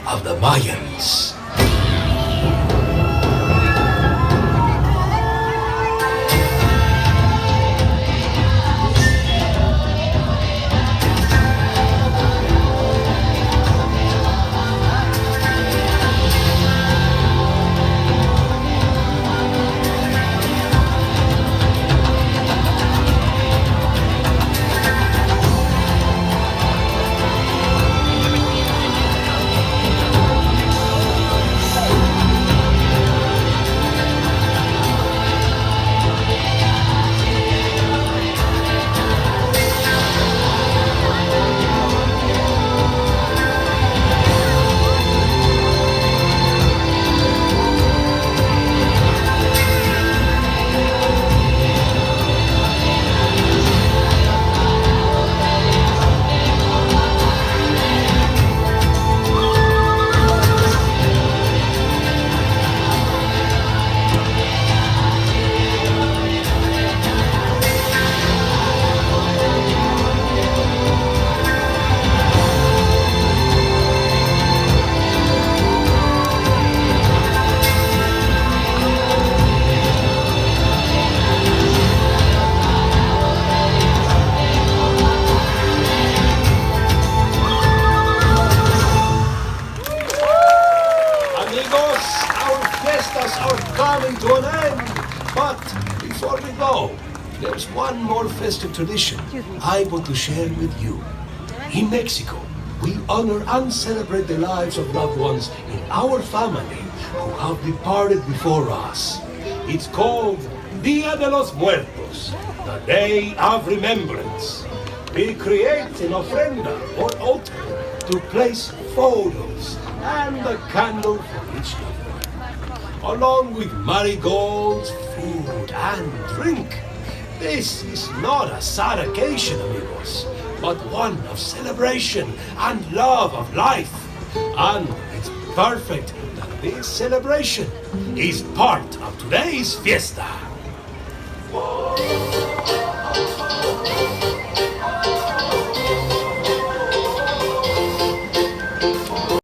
of the Mayans. Amigos, our fiestas are coming to an end. But before we go, there's one more festive tradition I want to share with you. In Mexico, we honor and celebrate the lives of loved ones in our family who have departed before us. It's called Dia de los Muertos, the Day of Remembrance. We create an ofrenda or altar to place photos and a candle for each loved one, along with marigolds, food, and drink. This is not a sad occasion, amigos, but one of celebration and love of life. And it's perfect that this celebration is part of today's fiesta.